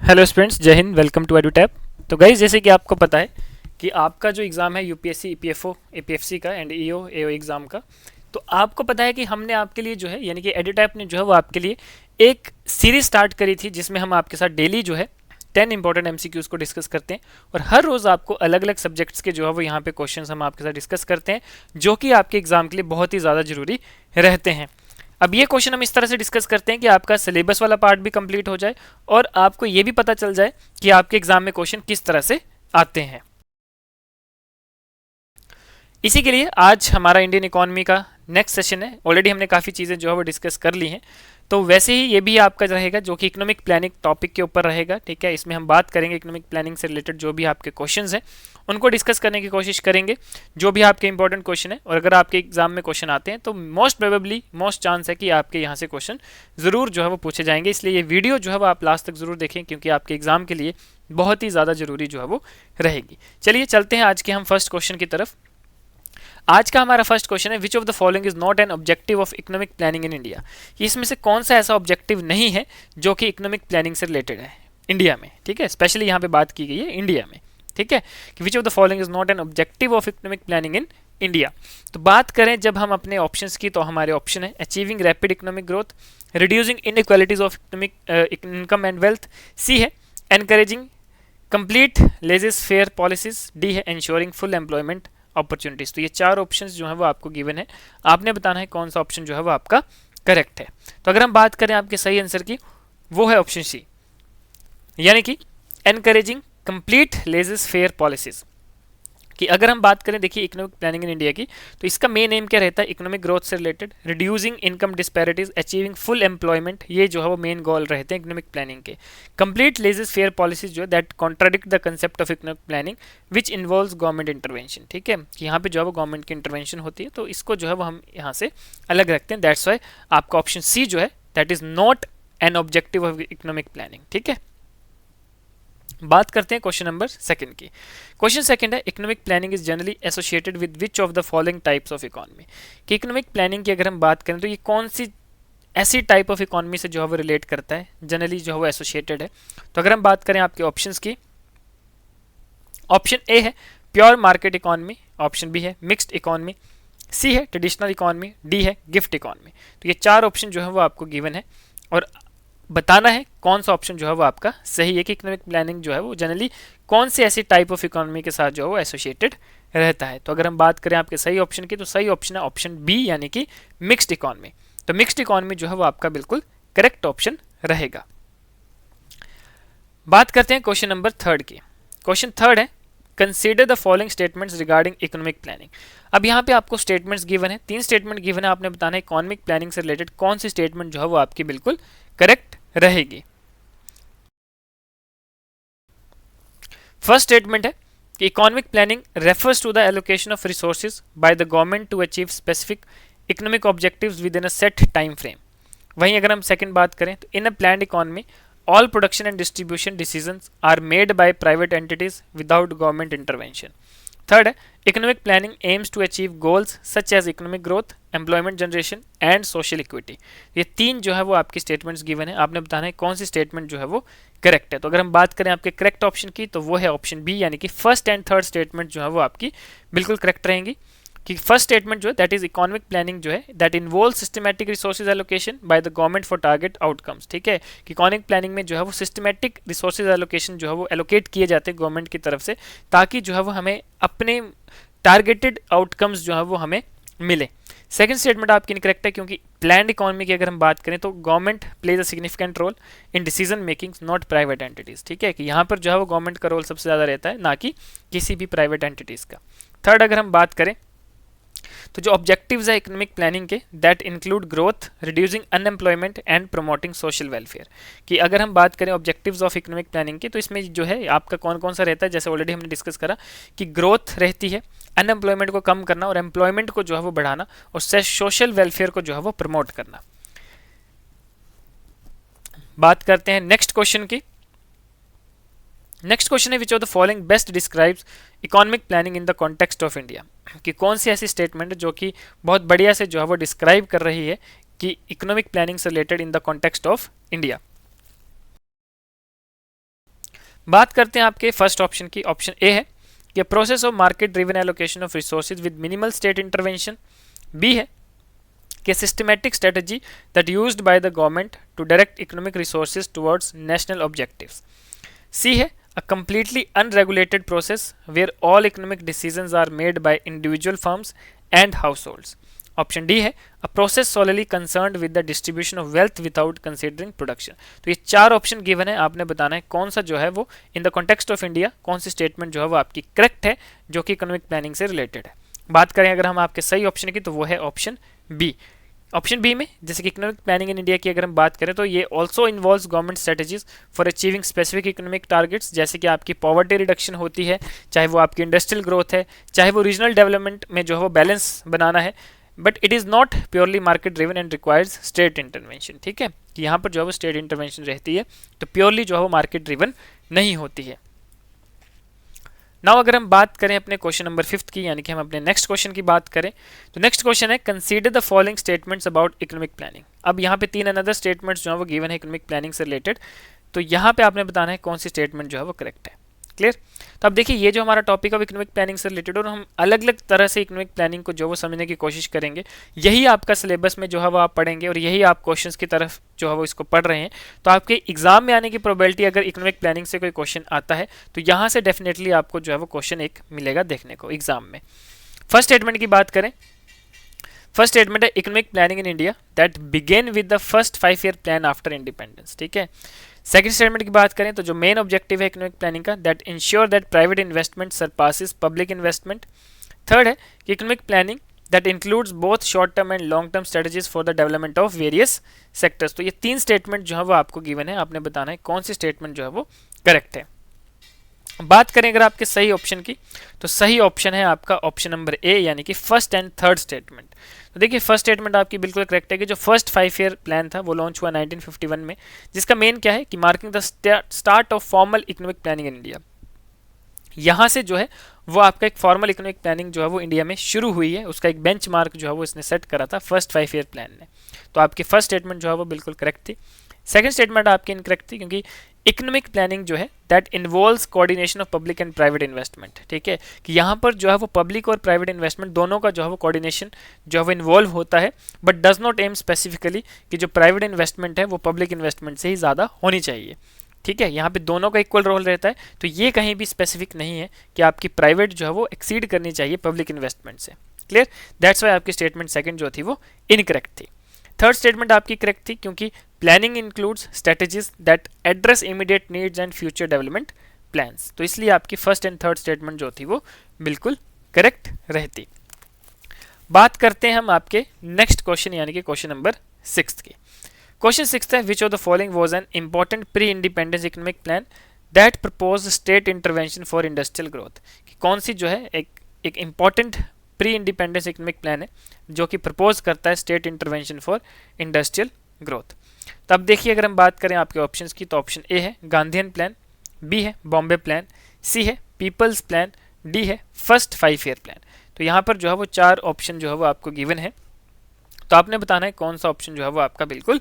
Hello students, जय Hind. Welcome to एडुटैप। तो guys, जैसे कि आपको पता है कि आपका जो एग्ज़ाम है यूपीएससी ईपीएफओ एपीएफसी का एंड ईओ एओ एग्ज़ाम का, तो आपको पता है कि हमने आपके लिए जो है यानी कि एडुटैप ने जो है वो आपके लिए एक सीरीज स्टार्ट करी थी जिसमें हम आपके साथ डेली जो है 10 इंपॉर्टेंट एमसीक्यूज़ को डिस्कस करते हैं और हर रोज़ आपको अलग अलग सब्जेक्ट्स के जो है वो यहाँ पे क्वेश्चंस हम आपके साथ डिस्कस करते हैं जो कि आपके एग्ज़ाम के लिए बहुत ही ज़्यादा जरूरी रहते हैं। अब ये क्वेश्चन हम इस तरह से डिस्कस करते हैं कि आपका सिलेबस वाला पार्ट भी कंप्लीट हो जाए और आपको ये भी पता चल जाए कि आपके एग्जाम में क्वेश्चन किस तरह से आते हैं। इसी के लिए आज हमारा इंडियन इकोनॉमी का नेक्स्ट सेशन है। ऑलरेडी हमने काफ़ी चीज़ें जो है वो डिस्कस कर ली हैं, तो वैसे ही ये भी आपका रहेगा जो कि इकोनॉमिक प्लानिंग टॉपिक के ऊपर रहेगा। ठीक है, इसमें हम बात करेंगे इकोनॉमिक प्लानिंग से रिलेटेड जो भी आपके क्वेश्चंस हैं उनको डिस्कस करने की कोशिश करेंगे, जो भी आपके इंपॉर्टेंट क्वेश्चन है। और अगर आपके एग्जाम में क्वेश्चन आते हैं तो मोस्ट प्रोबेबली मोस्ट चांस है कि आपके यहाँ से क्वेश्चन ज़रूर जो है वो पूछे जाएंगे। इसलिए ये वीडियो जो है वो आप लास्ट तक ज़रूर देखें क्योंकि आपके एग्जाम के लिए बहुत ही ज़्यादा जरूरी जो है वो रहेगी। चलिए चलते हैं आज के हम फर्स्ट क्वेश्चन की तरफ। आज का हमारा फर्स्ट क्वेश्चन है, which of the following is not an objective of economic planning in India. इसमें से कौन सा ऐसा ऑब्जेक्टिव नहीं है जो कि इकोनॉमिक प्लानिंग से रिलेटेड है इंडिया में। ठीक है, स्पेशली यहाँ पे बात की गई है इंडिया में। ठीक है, कि which of the following is not an objective of economic planning in India. तो बात करें जब हम अपने ऑप्शंस की, तो हमारे ऑप्शन है achieving rapid economic growth, reducing inequalities of economic income and wealth, C है encouraging complete laissez faire policies, D है इंश्योरिंग फुल एम्प्लॉयमेंट अपॉर्चुनिटीज। तो ये चार ऑप्शंस जो है वो आपको गिवन है, आपने बताना है कौन सा ऑप्शन जो है वो आपका करेक्ट है। तो अगर हम बात करें आपके सही आंसर की, वो है ऑप्शन सी, यानी कि encouraging complete laissez faire policies. कि अगर हम बात करें, देखिए इकोनॉमिक प्लानिंग इन इंडिया की, तो इसका मेन एम क्या रहता है, इकोनॉमिक ग्रोथ से related, reducing income disparities, achieving full employment, ये जो है वो मेन गोल रहते हैं इकोनॉमिक प्लानिंग के। कंप्लीट लेजेस फेयर पॉलिसीज जो है that contradict the concept of economic planning which involves government intervention. ठीक है, कि यहाँ पे जो है वो गवर्नमेंट की इंटरवेंशन होती है, तो इसको जो है वो हम यहाँ से अलग रखते हैं। दैट्स वाई आपका ऑप्शन सी जो है that is not an objective of economic planning. ठीक है, बात करते हैं क्वेश्चन नंबर सेकंड की। क्वेश्चन सेकंड है, economic planning is generally associated with which of the following types of economy. कि इकोनॉमिक प्लानिंग की अगर हम बात करें तो ये कौन सी ऐसी टाइप ऑफ इकोनॉमी से जो है वो रिलेट करता है, जनरली जो है वो एसोसिएटेड है। तो अगर हम बात करें आपके ऑप्शंस की, ऑप्शन ए है pure market economy, option B है मिक्स्ड इकोनॉमी, सी है ट्रेडिशनल इकोनॉमी, डी है गिफ्ट इकोनॉमी। तो ये चार ऑप्शन जो है वो आपको गिवन है और बताना है कौन सा ऑप्शन जो है वो आपका सही है कि इकोनॉमिक प्लानिंग जो है वो जनरली कौन सी ऐसी टाइप ऑफ इकोनॉमी के साथ जो है वो एसोसिएटेड रहता है। तो अगर हम बात करें आपके सही ऑप्शन की, तो सही ऑप्शन है ऑप्शन बी, यानी कि मिक्स्ड इकोनॉमी। तो मिक्स्ड इकोनॉमी जो है वो आपका बिल्कुल करेक्ट ऑप्शन रहेगा। बात करते हैं क्वेश्चन नंबर थर्ड की। क्वेश्चन थर्ड है, consider the following statements regarding economic planning. अब यहाँ पे आपको स्टेटमेंट्स गिवन है, तीन स्टेटमेंट गिवन है, आपने बताना है इकोनॉमिक प्लानिंग से रिलेटेड कौन सी स्टेटमेंट जो है वो आपकी बिल्कुल करेक्ट रहेगी। फर्स्ट स्टेटमेंट है कि economic planning refers to the allocation of resources by the government to achieve specific economic objectives within a set time frame. वहीं अगर हम सेकंड बात करें तो in a planned economy all production and distribution decisions are made by private entities without government intervention. Third है, economic planning aims to achieve goals such as economic growth, employment generation and social equity. ये तीन जो है वो आपकी statements given है, आपने बताना है कौन सी स्टेटमेंट जो है वो करेक्ट है। तो अगर हम बात करें आपके करेक्ट ऑप्शन की, तो वो है ऑप्शन बी, यानी कि फर्स्ट एंड थर्ड स्टेटमेंट जो है वो आपकी बिल्कुल करेक्ट रहेंगी। कि फर्स्ट स्टेटमेंट जो है दैट इज इकोनॉमिक प्लानिंग जो है that involve systematic resources allocation bye the government for target outcomes. ठीक है, कि इकोनॉमिक प्लानिंग में जो है वो सिस्टमैटिक रिसोर्सेज एलोकेशन जो है वो एलोकेट किए जाते हैं गवर्नमेंट की तरफ से, ताकि जो है वो हमें अपने टारगेटेड आउटकम्स जो है वो हमें मिले। सेकंड स्टेटमेंट आपकी इनकरेक्ट है क्योंकि प्लान्ड इकोनॉमी की अगर हम बात करें तो government plays a significant role in decision making not private entities. ठीक है, कि यहाँ पर जो है वो गवर्नमेंट का रोल सबसे ज़्यादा रहता है, ना कि किसी भी प्राइवेट एंटिटीज़ का। थर्ड अगर हम बात करें तो जो ऑब्जेक्टिव्स है इकोनॉमिक प्लानिंग के that include growth, reducing unemployment and promoting social welfare. कि अगर हम बात करें ऑब्जेक्टिव्स ऑफ इकोनॉमिक प्लानिंग की, तो इसमें जो है आपका कौन कौन सा रहता है, जैसे ऑलरेडी हमने डिस्कस करा कि ग्रोथ रहती है, अनएम्प्लॉयमेंट को कम करना और एम्प्लॉयमेंट को जो है वो बढ़ाना और सोशल वेलफेयर को जो है वो प्रमोट करना। बात करते हैं नेक्स्ट क्वेश्चन की। नेक्स्ट क्वेश्चन है which of the following best describes economic planning in the context of India. कि कौन सी ऐसी स्टेटमेंट है जो कि बहुत बढ़िया से जो है वो डिस्क्राइब कर रही है कि इकोनॉमिक प्लानिंग से related in the context of India. बात करते हैं आपके फर्स्ट ऑप्शन की। ऑप्शन ए है कि process of market driven allocation of resources with minimal state intervention. B है कि systematic strategy that used by the government to direct economic resources towards national objectives. C है a completely unregulated process where all economic decisions are made by individual firms and households. Option D है a process solely concerned with the distribution of wealth without considering production. तो ये चार option given है, आपने बताना है कौन सा जो है वो इन द कॉन्टेक्स्ट ऑफ इंडिया कौन सी स्टेटमेंट जो है वो आपकी करेक्ट है जो कि इकोनॉमिक प्लानिंग से रिलेटेड है। बात करें अगर हम आपके सही ऑप्शन की तो वो है ऑप्शन बी। ऑप्शन बी में जैसे कि इकोनॉमिक प्लानिंग इन इंडिया की अगर हम बात करें तो ये also involves government strategies for achieving specific economic targets, जैसे कि आपकी पॉवर्टी रिडक्शन होती है, चाहे वो आपकी इंडस्ट्रियल ग्रोथ है, चाहे वो रीजनल डेवलपमेंट में जो है वो बैलेंस बनाना है, but it is not purely market driven and requires state intervention. ठीक है, कि यहाँ पर जो है वो स्टेट इंटरवेंशन रहती है तो प्योरली जो है वो मार्केट ड्रिवन नहीं होती है। नाउ अगर हम बात करें अपने क्वेश्चन नंबर 5 की, यानी कि हम अपने नेक्स्ट क्वेश्चन की बात करें तो नेक्स्ट क्वेश्चन है consider the following statements about economic planning. अब यहाँ पे 3 अनदर स्टेटमेंट्स जो है वो गिवन है इकोनॉमिक प्लानिंग से रिलेटेड, तो यहाँ पे आपने बताना है कौन सी स्टेटमेंट जो है वो करेक्ट है। क्लियर? तो अब देखिए ये जो हमारा टॉपिक है इकोनॉमिक प्लानिंग से रिलेटेड और हम अलग अलग तरह से इकोनॉमिक प्लानिंग को जो वो समझने की कोशिश करेंगे, यही आपका सिलेबस में जो है वो आप पढ़ेंगे और यही आप क्वेश्चंस की तरफ जो है वो इसको पढ़ रहे हैं। तो आपके एग्जाम में आने की प्रोबेबिलिटी अगर इकोनॉमिक प्लानिंग से कोई क्वेश्चन आता है तो यहाँ से डेफिनेटली आपको जो है वो क्वेश्चन एक मिलेगा देखने को एग्जाम में। फर्स्ट स्टेटमेंट की बात करें, फर्स्ट स्टेटमेंट है economic planning in India that began with the first 5 year plan after independence. ठीक है, सेकंड स्टेटमेंट की बात करें तो जो मेन ऑब्जेक्टिव है इकोनॉमिक प्लानिंग का that ensure that private investment surpasses public investment. Third है कि economic planning that includes both short term and long term strategies for the development of various sectors. तो ये 3 स्टेटमेंट जो है वो आपको गिवन है, आपने बताना है कौन सी स्टेटमेंट जो है वो करेक्ट है। बात करें अगर आपके सही ऑप्शन की तो सही ऑप्शन है आपका ऑप्शन नंबर ए, यानी कि फर्स्ट एंड थर्ड स्टेटमेंट। तो देखिए फर्स्ट स्टेटमेंट आपकी बिल्कुल करेक्ट है कि जो फर्स्ट 5 ईयर प्लान था वो लॉन्च हुआ 1951 में, जिसका मेन क्या है कि marking the start of formal economic planning in India. यहाँ से जो है वो आपका एक फॉर्मल इकोनॉमिक प्लानिंग जो है वो इंडिया में शुरू हुई है, उसका एक बेंचमार्क जो है वो इसने सेट करा था फर्स्ट 5 ईयर प्लान ने। तो आपकी फर्स्ट स्टेटमेंट जो है वो बिल्कुल करेक्ट थी। सेकंड स्टेटमेंट आपकी इनकरेक्ट थी क्योंकि इकोनॉमिक प्लानिंग जो है that involves coordination of public and private investment. ठीक है, कि यहाँ पर जो है वो पब्लिक और प्राइवेट इन्वेस्टमेंट दोनों का जो है वो कोऑर्डिनेशन जो है वो इन्वॉल्व होता है, but does not am specifically कि जो प्राइवेट इन्वेस्टमेंट है वो पब्लिक इन्वेस्टमेंट से ही ज़्यादा होनी चाहिए। ठीक है, यहाँ पे दोनों का इक्वल रोल रहता है, तो ये कहीं भी स्पेसिफिक नहीं है कि आपकी प्राइवेट जो है वो एक्सीड करनी चाहिए पब्लिक इन्वेस्टमेंट से। क्लियर? दैट्स वाई आपकी स्टेटमेंट सेकंड जो थी वो इनकरेक्ट थी। थर्ड स्टेटमेंट आपकी करेक्ट थी क्योंकि planning includes strategies that address immediate needs and future development plans. तो इसलिए आपकी फर्स्ट एंड थर्ड स्टेटमेंट जो थी वो बिल्कुल करेक्ट रहती। बात करते हैं हम आपके नेक्स्ट क्वेश्चन यानी कि क्वेश्चन नंबर 6 की। क्वेश्चन 6 है which of the following was an important pre independence economic plan that propose state intervention for industrial growth. कौन सी जो है एक important pre independence economic plan है जो कि प्रपोज करता है state intervention for industrial growth. तो अब देखिए अगर हम बात करें आपके ऑप्शंस की तो ऑप्शन ए है गांधीयन प्लान, बी है बॉम्बे प्लान, सी है पीपल्स प्लान, डी है फर्स्ट 5 ईयर प्लान। तो यहाँ पर जो है वो 4 ऑप्शन जो है वो आपको गिवन है, तो आपने बताना है कौन सा ऑप्शन जो है वो आपका बिल्कुल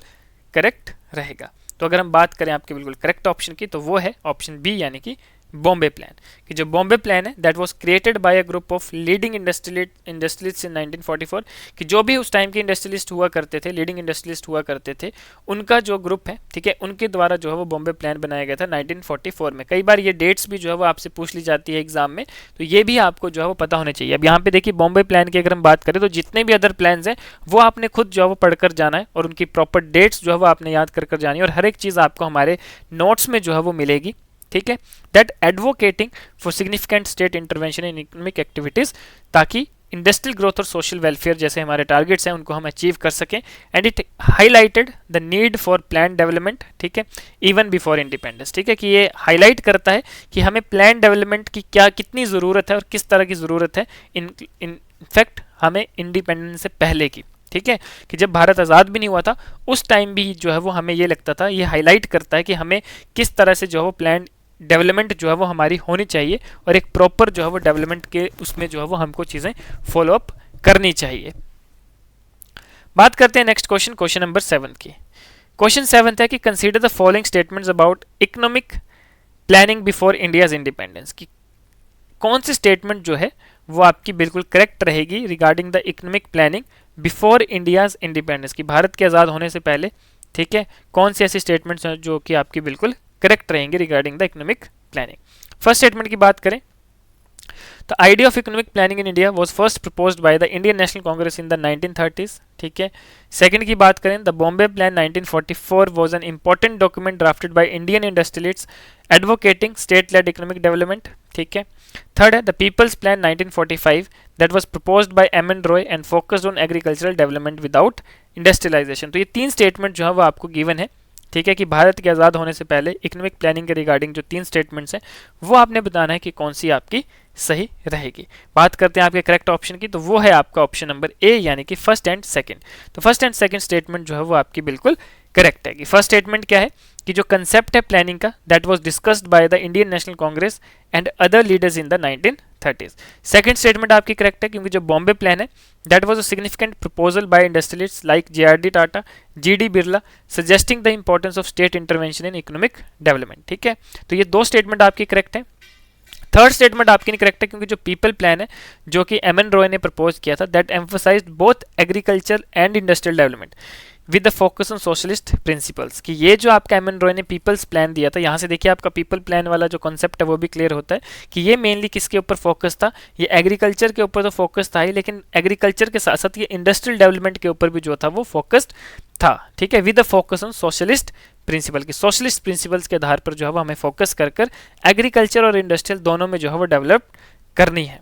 करेक्ट रहेगा। तो अगर हम बात करें आपके बिल्कुल करेक्ट ऑप्शन की तो वो है ऑप्शन बी यानी कि बॉम्बे प्लान। कि जो बॉम्बे प्लान है that was created by a group of leading industrialist in 1944। कि जो भी उस टाइम के इंडस्ट्रियलिस्ट हुआ करते थे, लीडिंग इंडस्ट्रियलिस्ट हुआ करते थे, उनका जो ग्रुप है, ठीक है, उनके द्वारा जो है वो बॉम्बे प्लान बनाया गया था 1944 में। कई बार ये डेट्स भी जो है वो आपसे पूछ ली जाती है एग्जाम में, तो ये भी आपको जो है वो पता होने चाहिए। अब यहाँ पे देखिए बॉम्बे प्लान की अगर हम बात करें तो जितने भी अदर प्लान्स हैं वो आपने खुद जो है वो पढ़कर जाना है और उनकी प्रॉपर डेट्स जो है वो आपने याद कर जानी है और हर एक चीज़ आपको हमारे नोट्स में जो है वो मिलेगी। ठीक है, that advocating for significant state intervention in economic activities, ताकि इंडस्ट्रियल ग्रोथ और सोशल वेलफेयर जैसे हमारे टारगेट्स हैं उनको हम अचीव कर सकें। And it highlighted the need for plan development, ठीक है, इवन बिफोर इंडिपेंडेंस। ठीक है, कि ये हाईलाइट करता है कि हमें प्लान डेवलपमेंट की कितनी ज़रूरत है और किस तरह की ज़रूरत है इनफैक्ट हमें इंडिपेंडेंस से पहले की। ठीक है, कि जब भारत आज़ाद भी नहीं हुआ था उस टाइम भी जो है वो हमें ये लगता था, ये हाईलाइट करता है कि हमें किस तरह से जो है वो प्लान डेवलपमेंट जो है वो हमारी होनी चाहिए और एक प्रॉपर जो है वो डेवलपमेंट के उसमें जो है वो हमको चीज़ें फॉलोअप करनी चाहिए। बात करते हैं नेक्स्ट क्वेश्चन, क्वेश्चन नंबर 7 की। क्वेश्चन 7 है कि consider the following statements about economic planning before India's independence की कौन सी स्टेटमेंट जो है वो आपकी बिल्कुल करेक्ट रहेगी regarding the economic planning before India's independence की भारत के आज़ाद होने से पहले, ठीक है, कौन सी ऐसी स्टेटमेंट्स हैं जो कि आपकी बिल्कुल करेक्ट रहेंगी regarding the economic planning. First statement की बात करें तो idea of economic planning in India was first proposed by the Indian National Congress in the 1930s, ठीक है। सेकंड की बात करें the Bombay plan 1944 was an important document drafted by Indian industrialists advocating state led economic development, ठीक है। थर्ड है the people's plan 1945 that was proposed by M N Roy and focused on agricultural development without industrialisation. तो ये तीन statement जो है वो आपको गिवन है, ठीक है, कि भारत के आज़ाद होने से पहले इकोनॉमिक प्लानिंग के रिगार्डिंग जो तीन स्टेटमेंट्स हैं वो आपने बताना है कि कौन सी आपकी सही रहेगी। बात करते हैं आपके करेक्ट ऑप्शन की, तो वो है आपका ऑप्शन नंबर ए यानी कि फर्स्ट एंड सेकंड। तो फर्स्ट एंड सेकंड स्टेटमेंट जो है वो आपकी बिल्कुल करेक्ट है। कि फर्स्ट स्टेटमेंट क्या है कि जो कंसेप्ट है प्लानिंग का that was discussed by the Indian National Congress and other leaders in the 1930s। Second statement आपकी करेक्ट है क्योंकि जो बॉम्बे प्लान है that was a significant proposal by industrialists like JRD Tata, GD Birla suggesting the importance of state intervention in economic development, ठीक है। तो ये दो स्टेटमेंट आपकी करेक्ट है। थर्ड स्टेटमेंट आपकी नहीं करेक्ट है क्योंकि जो पीपल प्लान है जो कि एम एन रॉय ने प्रपोज किया था that emphasized both agriculture and industrial development with the focus on socialist principles. कि ये जो आपका एम एन रॉय ने पीपल्स प्लान दिया था, यहाँ से देखिए आपका पीपल प्लान वाला जो कॉन्सेप्ट है वो भी क्लियर होता है कि ये मेनली किसके ऊपर फोकस था, ये एग्रीकल्चर के ऊपर तो फोकस था ही, लेकिन एग्रीकल्चर के साथ साथ ये इंडस्ट्रियल डेवलपमेंट के ऊपर भी जो था वो फोकस्ड था, ठीक है, with the focus on socialist principle. की सोशलिस्ट प्रिंसिपल्स के आधार पर जो है वो हमें फोकस कर एग्रीकल्चर और इंडस्ट्रियल दोनों में जो है वो डेवलप करनी है।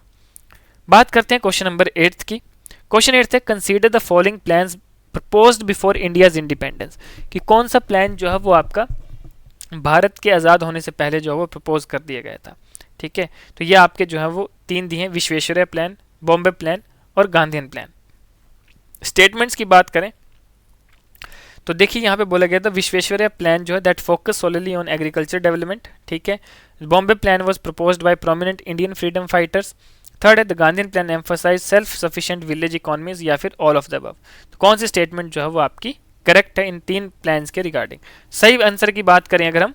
बात करते हैं क्वेश्चन नंबर 8 की। क्वेश्चन 8 है consider the following plans proposed before India's independence. कि कौन सा प्लान जो है वो आपका भारत के आज़ाद होने से पहले जो है वो प्रपोज कर दिया गया था, ठीक है। तो ये आपके जो है वो तीन दिए हैं, विश्वेश्वरैया प्लान, बॉम्बे प्लान और गांधीयन प्लान। स्टेटमेंट्स की बात करें तो देखिए यहाँ पे बोला गया था विश्वेश्वरैया प्लान जो है that focus solely on agriculture development, ठीक है। Bombay plan was proposed by prominent Indian freedom fighters. Third है the Gandhian plan emphasize self sufficient village economies या फिर ऑल ऑफ द अबव। तो कौन सी स्टेटमेंट जो है वो आपकी करेक्ट है इन तीन प्लान्स के रिगार्डिंग। सही आंसर की बात करें अगर हम,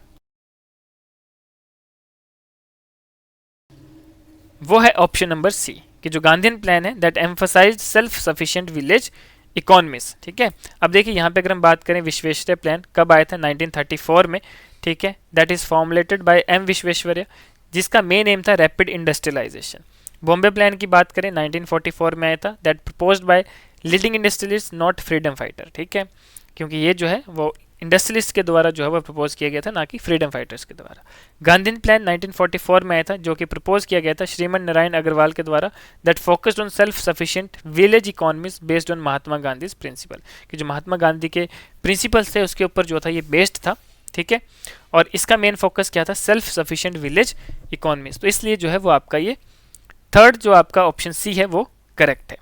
वो है ऑप्शन नंबर सी कि जो गांधीयन प्लान है that emphasise self sufficient village economies, ठीक है। अब देखिए यहाँ पे अगर हम बात करें विश्वेश्वरैया प्लान कब आया था 1934 में, ठीक है, that is formulated by M Visvesvaraya जिसका मेन एम था रैपिड इंडस्ट्रियलाइजेशन। बॉम्बे प्लान की बात करें 1944 में आया था that proposed by leading industrialist not freedom fighter, ठीक है, क्योंकि ये जो है वो इंडस्ट्रियलिस्ट के द्वारा जो है वो प्रपोज किया गया था ना कि फ्रीडम फाइटर्स के द्वारा। गांधीयन प्लान 1944 में आया था जो कि प्रपोज किया गया था श्रीमन नारायण अग्रवाल के द्वारा that focused on self sufficient village economies based on Mahatma Gandhi principle. कि जो महात्मा गांधी के प्रिंसिपल्स थे उसके ऊपर जो था ये बेस्ड था, ठीक है, और इसका मेन फोकस क्या था, सेल्फ सफिशिएंट विलेज इकोनॉमीज। तो इसलिए जो है वो आपका ये थर्ड जो आपका ऑप्शन सी है वो करेक्ट है।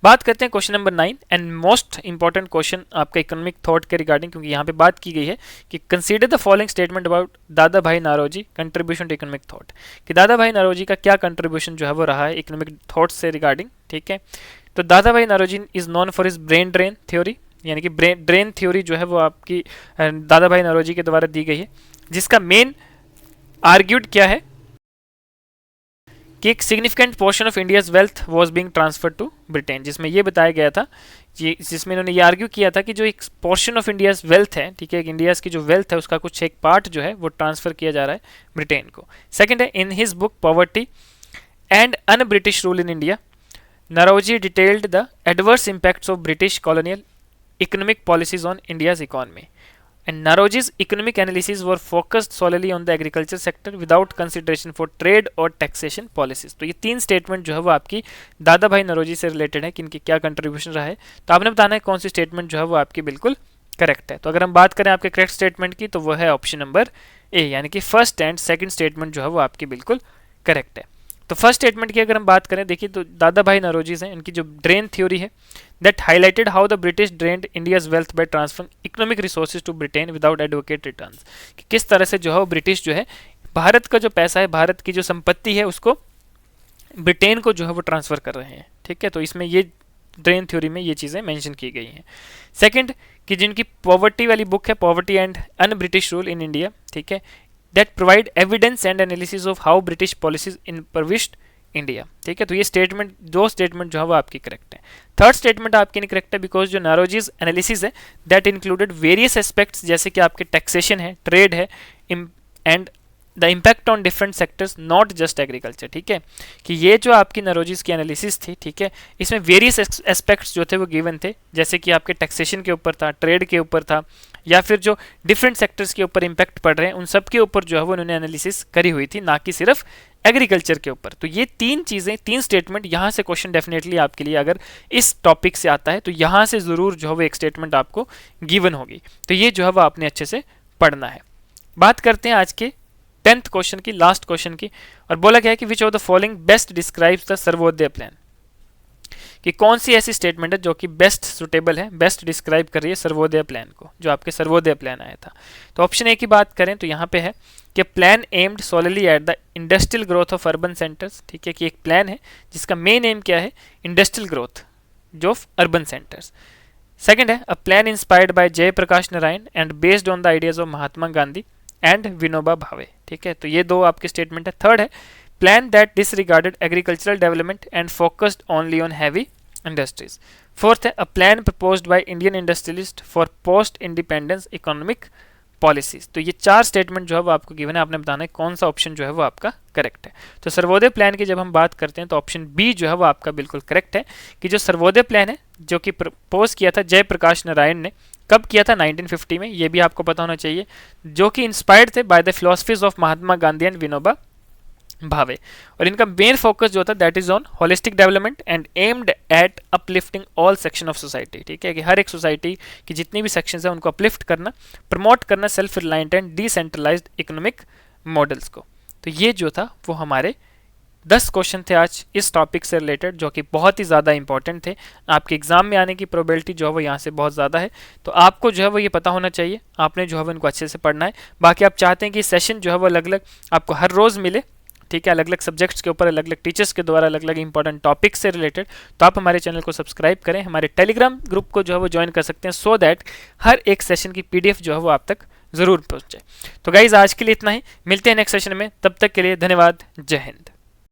बात करते हैं question number 9 and most important question आपका इकोनॉमिक थॉट के रिगार्डिंग, क्योंकि यहाँ पे बात की गई है कि consider the following statement about Dadabhai Naoroji contribution to economic thought. कि दादा भाई नौरोजी का क्या कंट्रीब्यूशन जो है वो रहा है इकोनॉमिक थॉट से रिगार्डिंग, ठीक है। तो Dadabhai Naoroji is known for his brain drain theory, यानी कि ड्रेन थ्योरी जो है वो आपकी दादा भाई नौरोजी के द्वारा दी गई है, जिसका मेन आर्ग्यूड क्या है कि एक significant portion of India's wealth was being transferred to Britain. जिसमें ये बताया गया था, जिसमें इन्होंने ये आर्ग्यू किया था कि जो एक पोर्शन ऑफ इंडियाज वेल्थ है, ठीक है, इंडियाज की जो वेल्थ है उसका कुछ एक पार्ट जो है वो ट्रांसफर किया जा रहा है ब्रिटेन को। सेकंड है in his book poverty and un British rule in India Naoroji detailed the adverse impacts of British colonial economic policies on India's economy and Naroji's economic analysis were focused solely on the agriculture sector without consideration for trade और taxation policies। तो ये तीन statement जो है वो आपकी दादा भाई नरोजी से रिलेटेड है कि इनकी क्या कंट्रीब्यूशन रहा है। तो आपने बताना है कौन सी स्टेटमेंट जो है वो आपकी बिल्कुल करेक्ट है। तो अगर हम बात करें आपके करेक्ट स्टेटमेंट की तो वो है ऑप्शन नंबर ए, यानी कि फर्स्ट एंड सेकंड स्टेटमेंट जो है वो आपकी बिल्कुल करेक्ट है। तो फर्स्ट स्टेटमेंट की अगर हम बात करें, देखिए तो दादा भाई नरोजीज हैं, इनकी जो ड्रेन थ्योरी है that highlighted how the British drained India's wealth by transferring economic resources to Britain without adequate returns। कि किस तरह से जो है ब्रिटिश जो है भारत का जो पैसा है, भारत की जो संपत्ति है उसको ब्रिटेन को जो है वो ट्रांसफर कर रहे हैं, ठीक है। तो इसमें ये ड्रेन थ्योरी में ये चीज़ें मेंशन की गई हैं। सेकंड कि जिनकी पॉवर्टी वाली बुक है poverty and un British rule in India, ठीक है, that provide evidence and analysis of how British policies impoverished India. ठीक है, तो ये स्टेटमेंट, दो स्टेटमेंट जो है वो आपकी करेक्ट है। थर्ड स्टेटमेंट आपकी नहीं करेक्ट है बिकॉज जो नारोजीज एनालिसिस है दैट इंक्लूडेड वेरियस एस्पेक्ट्स, जैसे कि आपके टैक्सेशन है, ट्रेड है, and the impact on different sectors not just agriculture. ठीक है, कि ये जो आपकी नारोजीज की एनालिसिस थी, ठीक है, इसमें वेरियस एस्पेक्ट्स जो थे वो गिवन थे, जैसे कि आपके टैक्सेशन के ऊपर था, ट्रेड के ऊपर था, या फिर जो डिफरेंट सेक्टर्स के ऊपर इम्पैक्ट पड़ रहे हैं उन सब के ऊपर जो है वो उन्होंने एनालिसिस करी हुई थी, ना कि सिर्फ एग्रीकल्चर के ऊपर। तो ये तीन चीज़ें, तीन स्टेटमेंट, यहाँ से क्वेश्चन डेफिनेटली आपके लिए अगर इस टॉपिक से आता है तो यहाँ से ज़रूर जो है वो एक स्टेटमेंट आपको गिवन होगी। तो ये जो है वो आपने अच्छे से पढ़ना है। बात करते हैं आज के 10th क्वेश्चन की, लास्ट क्वेश्चन की, और बोला गया है कि which of the following best describes the Sarvodaya plan, कि कौन सी ऐसी स्टेटमेंट है जो कि बेस्ट सुटेबल है, बेस्ट डिस्क्राइब कर रही है सर्वोदय प्लान को, जो आपके सर्वोदय प्लान आया था। तो ऑप्शन ए की बात करें तो यहाँ पे है कि plan aimed solely at the industrial growth of urban centres. ठीक है, कि एक प्लान है जिसका मेन एम क्या है, इंडस्ट्रियल ग्रोथ जो ऑफ अर्बन सेंटर्स। सेकंड है a plan inspired by Jayaprakash Narayan and based on the ideas of Mahatma Gandhi and Vinoba Bhave. ठीक है, तो ये दो आपके स्टेटमेंट है। थर्ड है plan that disregarded agricultural development and focused only on heavy industries. Fourth है a plan proposed by Indian industrialist for post independence economic policies. तो ये चार स्टेटमेंट जो है वो आपको गिवन है, आपने बताना है कौन सा ऑप्शन जो है वो आपका करेक्ट है। तो सर्वोदय प्लान की जब हम बात करते हैं तो ऑप्शन बी जो है वो आपका बिल्कुल करेक्ट है, कि जो सर्वोदय प्लान है जो कि प्रपोज किया था जयप्रकाश नारायण ने, कब किया था, 1950 में, ये भी आपको पता होना चाहिए, जो कि इंस्पायर्ड थे by the philosophies of Mahatma Gandhi and Vinoba भावे। और इनका मेन फोकस जो था that is on holistic development and aimed at uplifting all section of society. ठीक है, कि हर एक सोसाइटी की जितनी भी सेक्शंस हैं उनको अपलिफ्ट करना, प्रमोट करना self reliant and decentralised economic models को। तो ये जो था वो हमारे 10 क्वेश्चन थे आज इस टॉपिक से रिलेटेड, जो कि बहुत ही ज़्यादा इंपॉर्टेंट थे। आपके एग्जाम में आने की प्रोबेबिलिटी जो है वो यहाँ से बहुत ज़्यादा है, तो आपको जो है वो ये पता होना चाहिए, आपने जो है वो इनको अच्छे से पढ़ना है। बाकी आप चाहते हैं कि सेशन जो है वो अलग अलग आपको हर रोज़ मिले, ठीक है, अलग अलग सब्जेक्ट्स के ऊपर अलग अलग टीचर्स के द्वारा अलग अलग इंपॉर्टेंट टॉपिक्स से रिलेटेड, तो आप हमारे चैनल को सब्सक्राइब करें, हमारे टेलीग्राम ग्रुप को जो है वो ज्वाइन कर सकते हैं, सो दैट हर एक सेशन की PDF जो है वो आप तक ज़रूर पहुँचे। तो गाइज आज के लिए इतना ही, मिलते हैं नेक्स्ट सेशन में, तब तक के लिए धन्यवाद, जय हिंद।